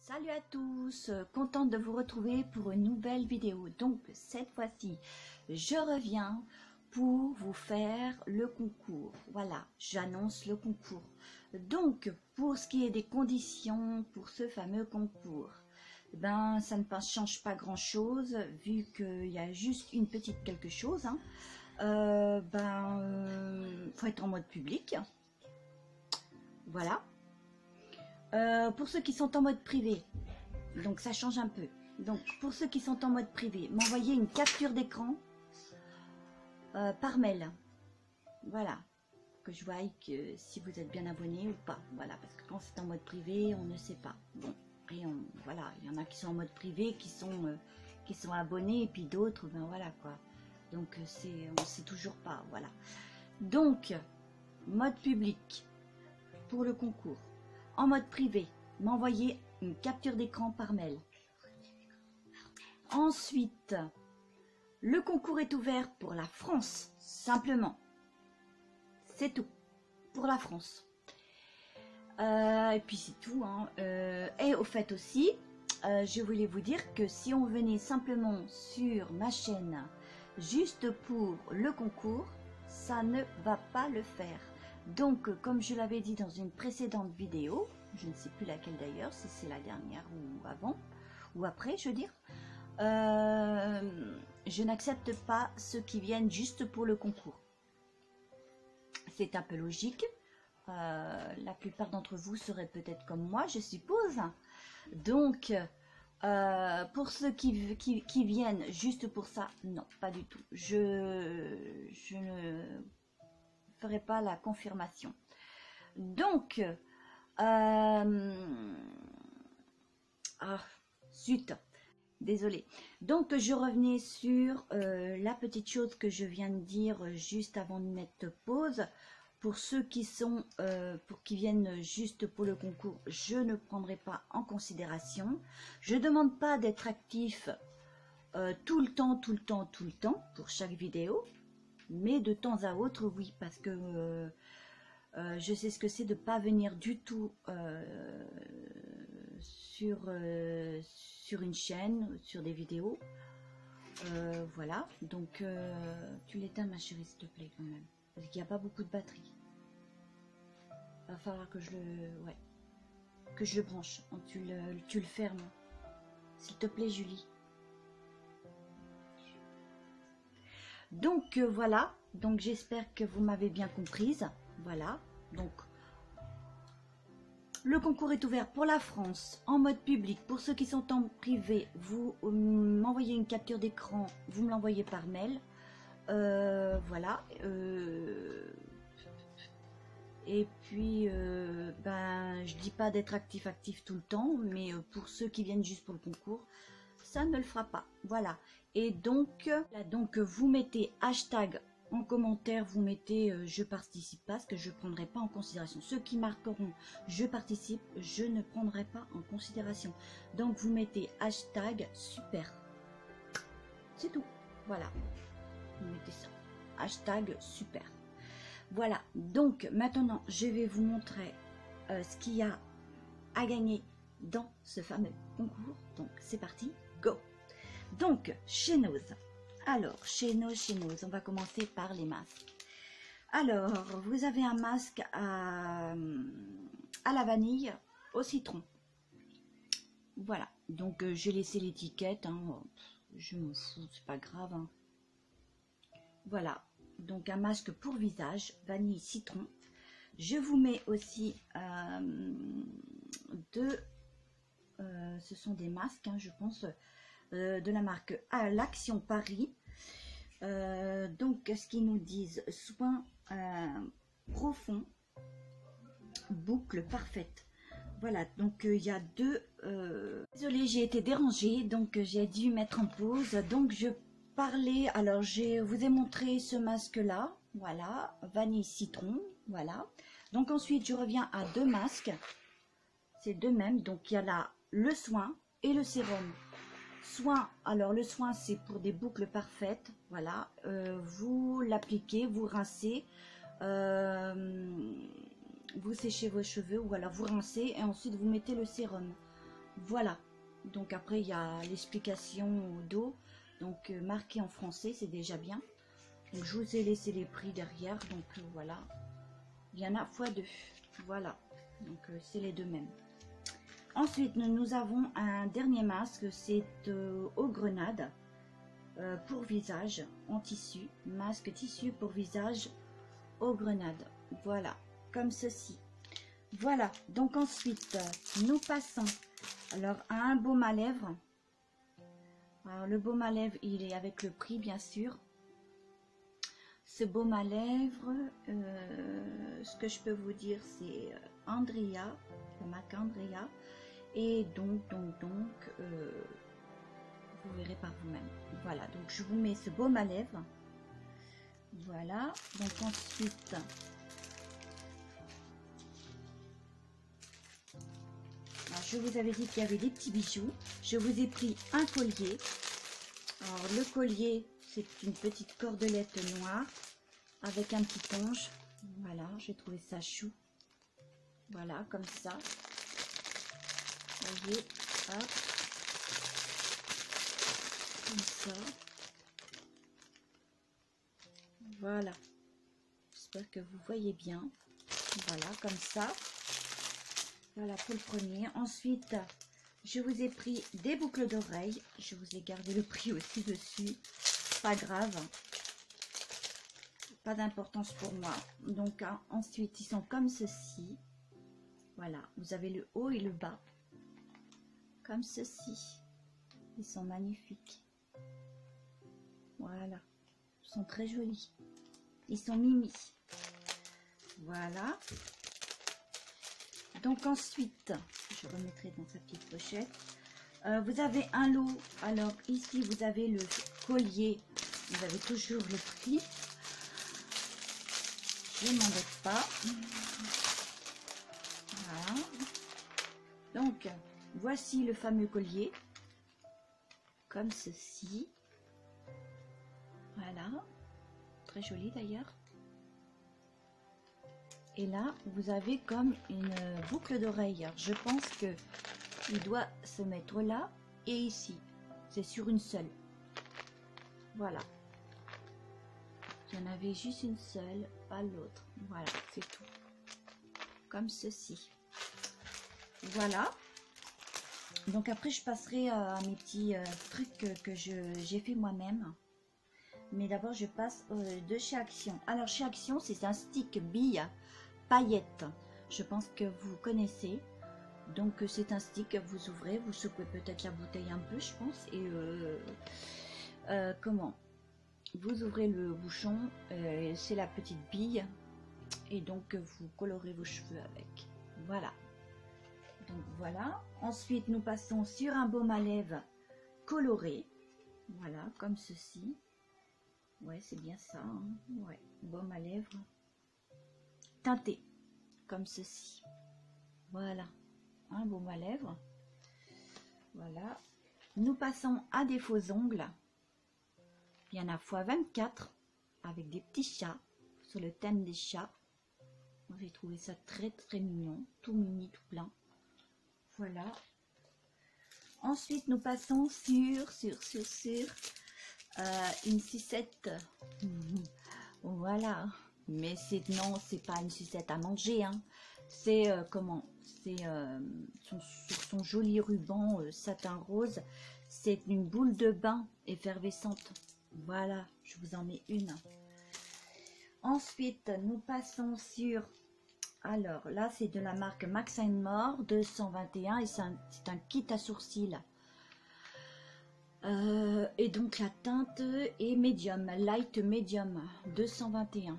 Salut à tous, contente de vous retrouver pour une nouvelle vidéo. Donc cette fois-ci, je reviens pour vous faire le concours. Voilà, j'annonce le concours. Donc pour ce qui est des conditions pour ce fameux concours, ben ça ne change pas grand-chose vu qu'il y a juste une petite quelque chose. Faut être en mode public. Voilà. Pour ceux qui sont en mode privé, donc ça change un peu. Donc pour ceux qui sont en mode privé, m'envoyer une capture d'écran par mail. Voilà, que je voie que si vous êtes bien abonné ou pas. Voilà, parce que quand c'est en mode privé, on ne sait pas. Bon, et voilà, il y en a qui sont en mode privé, qui sont abonnés, et puis d'autres, ben voilà quoi. Donc on sait toujours pas, voilà. Donc, mode public pour le concours. En mode privé, m'envoyer une capture d'écran par mail. Ensuite, le concours est ouvert pour la France, simplement. C'est tout, pour la France. Et puis c'est tout. Et au fait aussi, je voulais vous dire que si on venait simplement sur ma chaîne, juste pour le concours, ça ne va pas le faire. Donc, comme je l'avais dit dans une précédente vidéo, je ne sais plus laquelle d'ailleurs, si c'est la dernière ou avant, ou après, je veux dire, je n'accepte pas ceux qui viennent juste pour le concours. C'est un peu logique. La plupart d'entre vous seraient peut-être comme moi, je suppose. Donc, pour ceux qui viennent juste pour ça, non, pas du tout. Je ne ferai pas la confirmation. Donc, zut, désolé. Donc, je revenais sur la petite chose que je viens de dire juste avant de mettre pause. Pour ceux qui viennent juste pour le concours, je ne prendrai pas en considération. Je ne demande pas d'être actif tout le temps pour chaque vidéo. Mais de temps à autre, oui, parce que je sais ce que c'est de ne pas venir du tout sur une chaîne, sur des vidéos. Voilà, donc tu l'éteins ma chérie s'il te plaît quand même, parce qu'il n'y a pas beaucoup de batterie. Il va falloir que je le branche. Tu le fermes, s'il te plaît Julie. Donc voilà, donc j'espère que vous m'avez bien comprise. Voilà, donc le concours est ouvert pour la France en mode public. Pour ceux qui sont en privé, vous m'envoyez une capture d'écran, vous me l'envoyez par mail. Voilà. Et puis, je dis pas d'être actif tout le temps, mais pour ceux qui viennent juste pour le concours, ça ne le fera pas. Voilà. Et donc, vous mettez hashtag en commentaire, vous mettez je participe pas, parce que je ne prendrai pas en considération. Ceux qui marqueront je participe, je ne prendrai pas en considération. Donc, vous mettez hashtag super. C'est tout. Voilà. Vous mettez ça. Hashtag super. Voilà. Donc, maintenant, je vais vous montrer ce qu'il y a à gagner dans ce fameux concours. Donc, c'est parti. Go! Donc, chez Nose. Alors, chez Nose, on va commencer par les masques. Alors, vous avez un masque à la vanille, au citron. Voilà. Donc, j'ai laissé l'étiquette. Je m'en fous, c'est pas grave. Voilà. Donc, un masque pour visage, vanille, citron. Je vous mets aussi ce sont des masques, je pense, de la marque l'Action Paris. Donc, ce qu'ils nous disent, soins profonds, boucle parfaite. Voilà, donc il y a deux. Désolée, j'ai été dérangée, donc j'ai dû mettre en pause. Donc, je parlais. Alors, je vous ai montré ce masque-là. Voilà, vanille citron. Voilà. Donc, ensuite, je reviens à deux masques. C'est deux mêmes. Donc, il y a là le soin et le sérum. Soin, alors le soin c'est pour des boucles parfaites, voilà, vous l'appliquez, vous rincez, vous séchez vos cheveux ou alors vous rincez et ensuite vous mettez le sérum. Voilà. Donc après, il y a l'explication au dos. Donc marqué en français, c'est déjà bien. Donc je vous ai laissé les prix derrière. Donc voilà. Il y en a x2. Voilà. Donc c'est les deux mêmes. Ensuite, nous avons un dernier masque. C'est aux grenades. Pour visage en tissu. Masque tissu pour visage aux grenades. Voilà. Comme ceci. Voilà. Donc ensuite, nous passons alors à un baume à lèvres. Alors, le baume à lèvres, il est avec le prix, bien sûr. Ce baume à lèvres, ce que je peux vous dire, c'est Andrea, la marque Andrea. Et donc, vous verrez par vous-même. Voilà, donc je vous mets ce baume à lèvres. Voilà, donc ensuite, alors, je vous avais dit qu'il y avait des petits bijoux. Je vous ai pris un collier. Alors, le collier, c'est une petite cordelette noire avec un petit ange. Voilà, j'ai trouvé ça chou. Voilà, comme ça. Vous voyez, hop. Comme ça. Voilà. J'espère que vous voyez bien. Voilà, comme ça. Voilà pour le premier. Ensuite, je vous ai pris des boucles d'oreilles. Je vous ai gardé le prix aussi dessus. Pas grave. Pas d'importance pour moi. Donc, ensuite, ils sont comme ceci. Voilà. Vous avez le haut et le bas. Comme ceci. Ils sont magnifiques. Voilà. Ils sont très jolis. Ils sont mimi. Voilà. Donc ensuite, je remettrai dans sa petite pochette. Vous avez un lot. Alors ici, vous avez le collier. Vous avez toujours le prix. Je ne m'embête pas. Voilà. Donc, voici le fameux collier. Comme ceci. Voilà. Très joli d'ailleurs. Et là, vous avez comme une boucle d'oreille. Je pense que il doit se mettre là et ici. C'est sur une seule. Voilà. Il y en avait juste une seule, pas l'autre. Voilà, c'est tout. Comme ceci. Voilà. Donc après, je passerai à mes petits trucs que j'ai fait moi-même. Mais d'abord, je passe de chez Action. Alors, chez Action, c'est un stick bille paillettes. Je pense que vous connaissez. Donc, c'est un stick que vous ouvrez. Vous secouez peut-être la bouteille un peu, je pense. Et comment? Vous ouvrez le bouchon. C'est la petite bille. Et donc, vous colorez vos cheveux avec. Voilà. Donc, voilà. Ensuite, nous passons sur un baume à lèvres coloré. Voilà, comme ceci. Ouais, c'est bien ça. Hein. Ouais, baume à lèvres teinté, comme ceci. Voilà, un baume à lèvres. Voilà. Nous passons à des faux ongles. Il y en a x24 avec des petits chats sur le thème des chats. J'ai trouvé ça très très mignon, tout mini, tout plein. Voilà. Ensuite, nous passons sur une sucette. Voilà. Mais non, c'est pas une sucette à manger. Hein. C'est comment? C'est sur son joli ruban satin rose. C'est une boule de bain effervescente. Voilà, je vous en mets une. Ensuite, nous passons sur... Alors, là, c'est de la marque Max & More 221 et c'est un kit à sourcils. Et donc, la teinte est médium, light médium 221.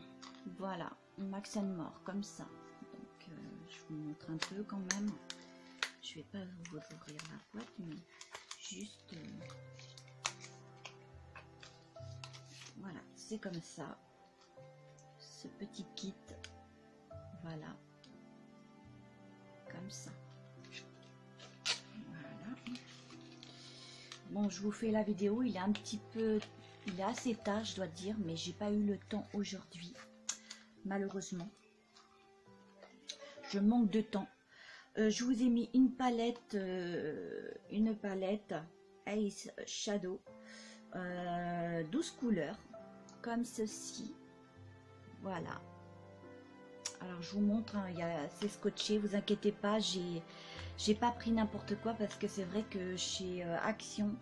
Voilà, Max & More, comme ça. Donc, je vous montre un peu quand même. Je vais pas vous ouvrir la boîte, mais juste... voilà, c'est comme ça. Ce petit kit. Voilà. Comme ça. Voilà. Bon, je vous fais la vidéo. Il est un petit peu... Il est assez tard, je dois dire, mais j'ai pas eu le temps aujourd'hui. Malheureusement. Je manque de temps. Je vous ai mis une palette Ace Shadow, 12 couleurs, comme ceci. Voilà. Alors je vous montre, hein, c'est scotché, vous inquiétez pas, j'ai pas pris n'importe quoi parce que c'est vrai que chez Action,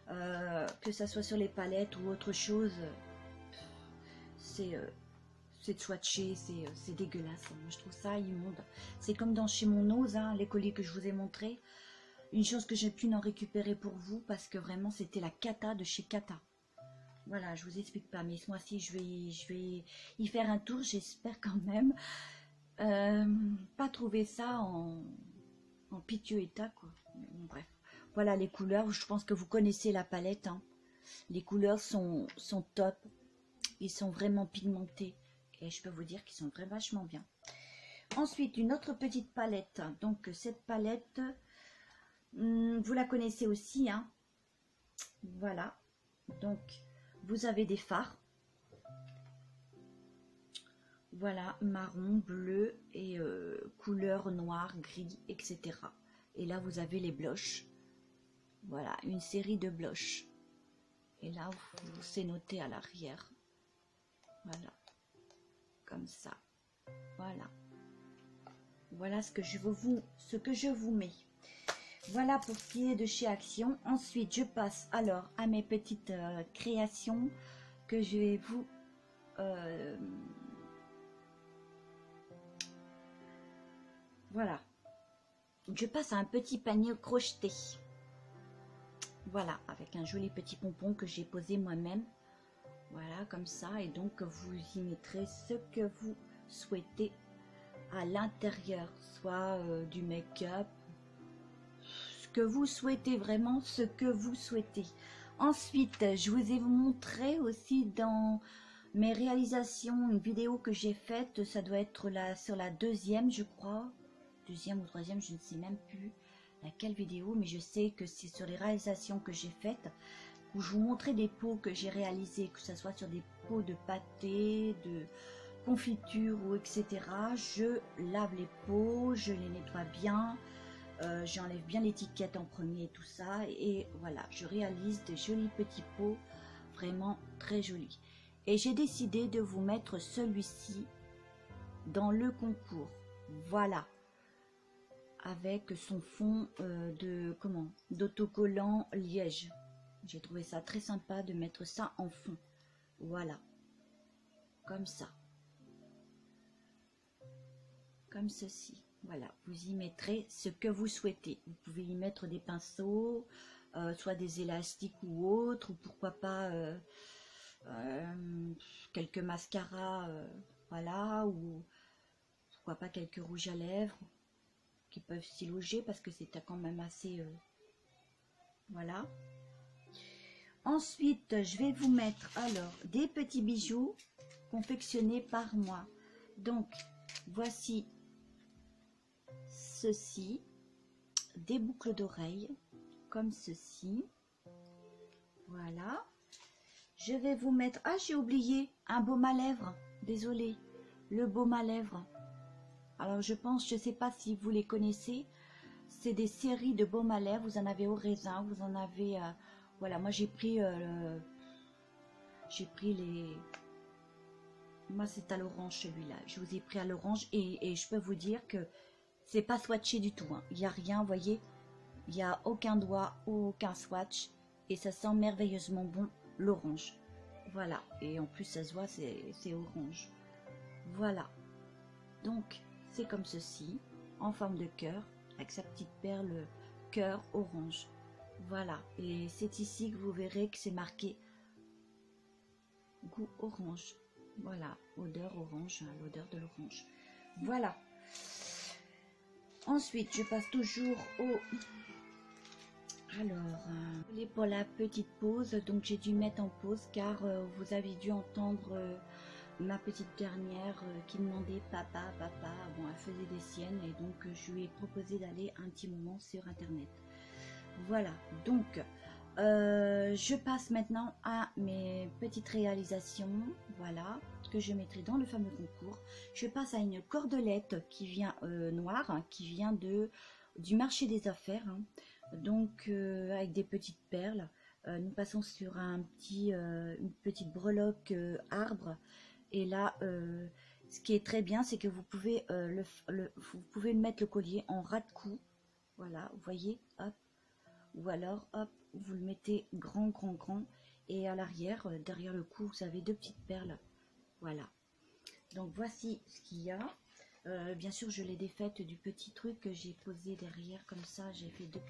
que ça soit sur les palettes ou autre chose, c'est de swatcher, c'est dégueulasse, hein. Je trouve ça immonde. C'est comme dans chez mon Nose, hein, les colis que je vous ai montré. Une chose que j'ai pu en récupérer pour vous parce que vraiment c'était la cata de chez Cata. Voilà, je vous explique pas, mais ce mois-ci je vais y faire un tour, j'espère quand même pas trouver ça en piteux état, quoi. Bon, bref, voilà les couleurs. Je pense que vous connaissez la palette, hein. Les couleurs sont top, ils sont vraiment pigmentés et je peux vous dire qu'ils sont vraiment vachement bien. Ensuite, une autre petite palette. Donc cette palette, vous la connaissez aussi, hein. Voilà, donc vous avez des fards. Voilà, marron, bleu et couleur noire, gris, etc. Et là, vous avez les blushs. Voilà, une série de blushs. Et là, c'est noté à l'arrière. Voilà, comme ça. Voilà. Voilà ce que je vous mets. Voilà pour ce qui est de chez Action. Ensuite, je passe alors à mes petites créations que je vais vous... Voilà, je passe à un petit panier crocheté. Voilà, avec un joli petit pompon que j'ai posé moi-même. Voilà, comme ça. Et donc, vous y mettrez ce que vous souhaitez à l'intérieur. Soit du make-up, ce que vous souhaitez, vraiment ce que vous souhaitez. Ensuite, je vous ai montré aussi dans mes réalisations une vidéo que j'ai faite. Ça doit être sur la deuxième, je crois. Deuxième ou troisième, je ne sais même plus laquelle vidéo, mais je sais que c'est sur les réalisations que j'ai faites, où je vous montrais des pots que j'ai réalisés, que ce soit sur des pots de pâté, de confiture ou etc. Je lave les pots, je les nettoie bien, j'enlève bien l'étiquette en premier et tout ça, et voilà, je réalise des jolis petits pots, vraiment très jolis. Et j'ai décidé de vous mettre celui-ci dans le concours. Voilà. Avec son fond d'autocollant liège. J'ai trouvé ça très sympa de mettre ça en fond. Voilà, comme ça, comme ceci. Voilà, vous y mettrez ce que vous souhaitez. Vous pouvez y mettre des pinceaux, soit des élastiques ou autres, ou pourquoi pas quelques mascaras, voilà, ou pourquoi pas quelques rouges à lèvres qui peuvent s'y loger parce que c'est quand même assez voilà. Ensuite, je vais vous mettre alors des petits bijoux confectionnés par moi. Donc voici ceci, des boucles d'oreilles comme ceci. Voilà, je vais vous mettre, ah j'ai oublié, un baume à lèvres, désolé, le baume à lèvres. Alors je pense, je sais pas si vous les connaissez, c'est des séries de baumes à lèvres. Vous en avez au raisin, vous en avez, voilà, moi j'ai pris les, moi c'est à l'orange celui-là. Je vous ai pris à l'orange et je peux vous dire que c'est pas swatché du tout, hein. Il n'y a rien, vous voyez, il n'y a aucun doigt, aucun swatch et ça sent merveilleusement bon l'orange. Voilà, et en plus ça se voit, c'est orange. Voilà, donc c'est comme ceci, en forme de cœur, avec sa petite perle cœur orange. Voilà, et c'est ici que vous verrez que c'est marqué goût orange. Voilà, odeur orange, hein, l'odeur de l'orange. Voilà. Ensuite, je passe toujours au... Alors, pour la petite pause, donc j'ai dû mettre en pause car vous avez dû entendre... ma petite dernière qui demandait papa, bon elle faisait des siennes et donc je lui ai proposé d'aller un petit moment sur internet. Voilà, donc Je passe maintenant à mes petites réalisations, voilà, que je mettrai dans le fameux concours. Je passe à une cordelette qui vient noire, hein, qui vient du marché des affaires, hein. Donc avec des petites perles. Nous passons sur une petite breloque arbre. Et là, ce qui est très bien, c'est que vous pouvez, vous pouvez mettre le collier en ras de cou. Voilà, vous voyez, hop. Ou alors, hop, vous le mettez grand, grand, grand. Et à l'arrière, derrière le cou, vous avez deux petites perles. Voilà. Donc, voici ce qu'il y a. Bien sûr, je l'ai défaite du petit truc que j'ai posé derrière. Comme ça, j'ai fait deux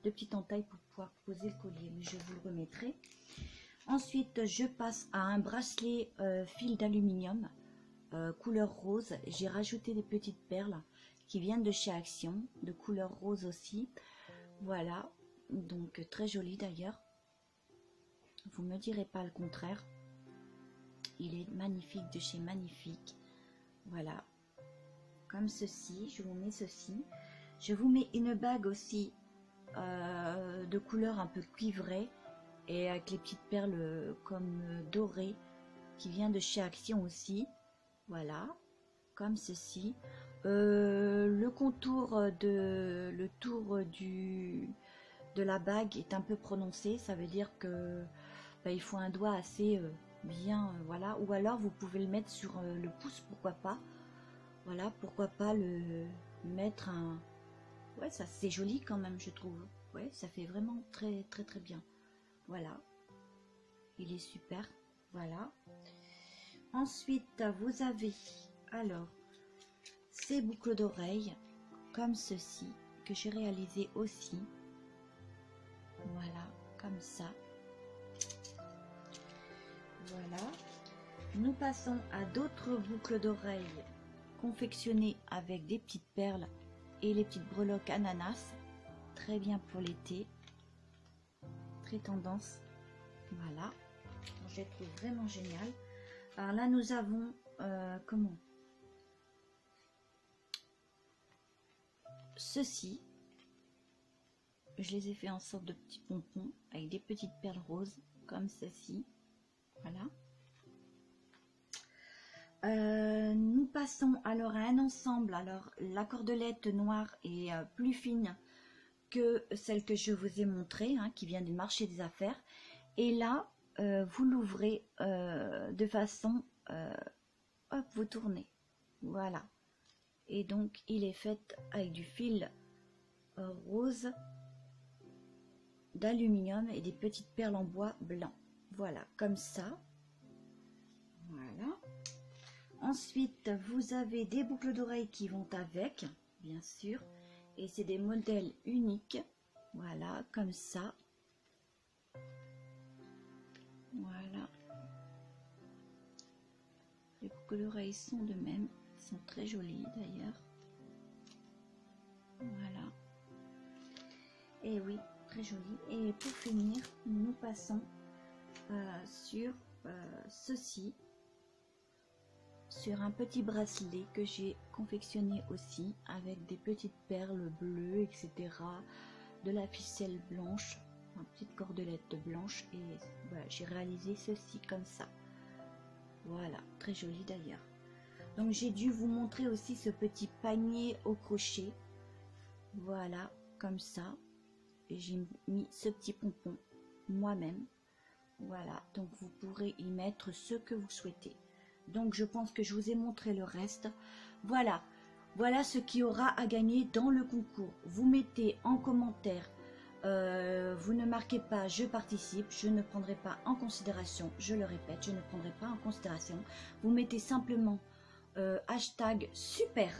petites entailles pour pouvoir poser le collier. Mais je vous le remettrai. Ensuite, je passe à un bracelet fil d'aluminium couleur rose. J'ai rajouté des petites perles qui viennent de chez Action, de couleur rose aussi. Voilà, donc très joli d'ailleurs. Vous me direz pas le contraire. Il est magnifique de chez Magnifique. Voilà, comme ceci. Je vous mets ceci. Je vous mets une bague aussi de couleur un peu cuivrée et avec les petites perles comme dorées qui vient de chez Action aussi. Voilà, comme ceci. Le contour de la bague est un peu prononcé. Ça veut dire que il faut un doigt assez bien, voilà. Ou alors vous pouvez le mettre sur le pouce, pourquoi pas. Voilà, pourquoi pas le mettre un... Ouais, ça c'est joli quand même, je trouve. Ouais, ça fait vraiment très très très bien. Voilà, il est super. Voilà. Ensuite, vous avez alors ces boucles d'oreilles comme ceci que j'ai réalisé aussi. Voilà, comme ça. Voilà. Nous passons à d'autres boucles d'oreilles confectionnées avec des petites perles et les petites breloques ananas. Très bien pour l'été. Très tendance. Voilà. Je les trouve vraiment génial. Alors là, nous avons comment? Ceci. Je les ai fait en sorte de petits pompons avec des petites perles roses comme ceci. Voilà. Nous passons alors à un ensemble. Alors la cordelette noire est plus fine que celle que je vous ai montrée, hein, qui vient du marché des affaires. Et là, vous l'ouvrez de façon, hop, vous tournez. Voilà. Et donc il est fait avec du fil rose d'aluminium et des petites perles en bois blanc. Voilà, comme ça. Voilà. Ensuite, vous avez des boucles d'oreilles qui vont avec, bien sûr. Et c'est des modèles uniques. Voilà, comme ça. Voilà. Les boucles d'oreilles sont de même. Elles sont très jolies d'ailleurs. Voilà. Et oui, très joli. Et pour finir, nous passons sur ceci. Sur un petit bracelet que j'ai confectionné aussi avec des petites perles bleues, etc. De la ficelle blanche, une petite cordelette blanche. Et voilà, j'ai réalisé ceci comme ça. Voilà, très joli d'ailleurs. Donc j'ai dû vous montrer aussi ce petit panier au crochet. Voilà, comme ça. Et j'ai mis ce petit pompon moi-même. Voilà, donc vous pourrez y mettre ce que vous souhaitez. Donc je pense que je vous ai montré le reste. Voilà, voilà ce qu'il y aura à gagner dans le concours. Vous mettez en commentaire, vous ne marquez pas je participe, je ne prendrai pas en considération, je le répète, je ne prendrai pas en considération. Vous mettez simplement hashtag super.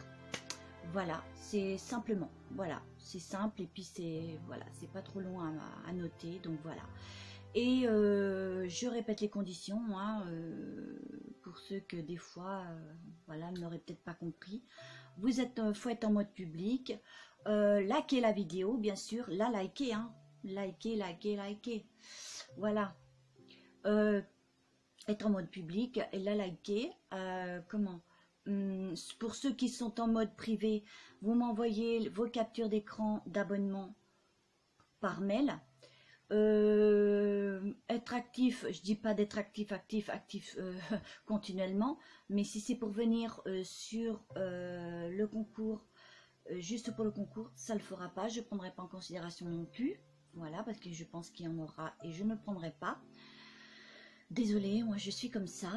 Voilà, c'est simplement, voilà, c'est simple et puis c'est, voilà, c'est pas trop long à noter, donc voilà. Et je répète les conditions, hein, pour ceux que des fois, voilà, n'auraient peut-être pas compris. Vous êtes, faut être en mode public, likez la vidéo, bien sûr, la likez, hein, likez, voilà. Être en mode public et la liker, comment? Pour ceux qui sont en mode privé, vous m'envoyez vos captures d'écran d'abonnement par mail. Être actif, je dis pas d'être actif continuellement, mais si c'est pour venir sur le concours, juste pour le concours, ça le fera pas, je prendrai pas en considération non plus, voilà, parce que je pense qu'il y en aura et je ne prendrai pas. Désolée, moi je suis comme ça.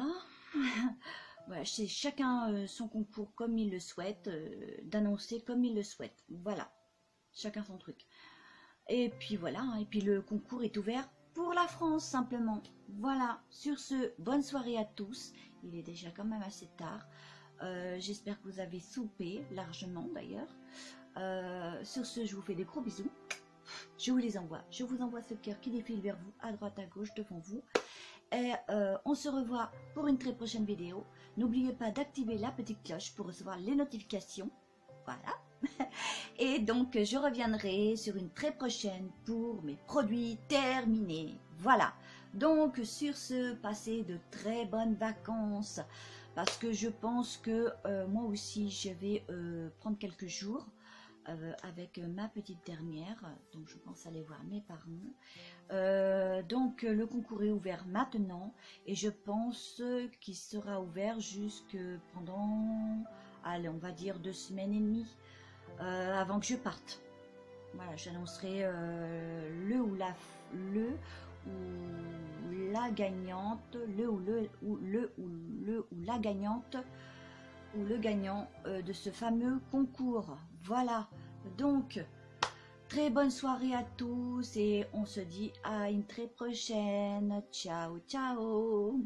Voilà, c'est chacun son concours comme il le souhaite, d'annoncer comme il le souhaite, voilà, chacun son truc. Et puis voilà, et puis le concours est ouvert pour la France simplement. Voilà, sur ce, bonne soirée à tous. Il est déjà quand même assez tard. J'espère que vous avez soupé, largement d'ailleurs. Sur ce, je vous fais des gros bisous. Je vous les envoie. Je vous envoie ce cœur qui défile vers vous, à droite, à gauche, devant vous. Et on se revoit pour une très prochaine vidéo. N'oubliez pas d'activer la petite cloche pour recevoir les notifications. Voilà. Et donc, je reviendrai sur une très prochaine pour mes produits terminés. Voilà. Donc, sur ce, passez de très bonnes vacances. Parce que je pense que moi aussi, je vais prendre quelques jours avec ma petite dernière. Donc, je pense aller voir mes parents. Donc, le concours est ouvert maintenant. Et je pense qu'il sera ouvert jusque pendant, allez, on va dire 2 semaines et demie. Avant que je parte. Voilà, j'annoncerai le ou la gagnante, la gagnante ou le gagnant de ce fameux concours. Voilà. Donc, très bonne soirée à tous et on se dit à une très prochaine. Ciao, ciao.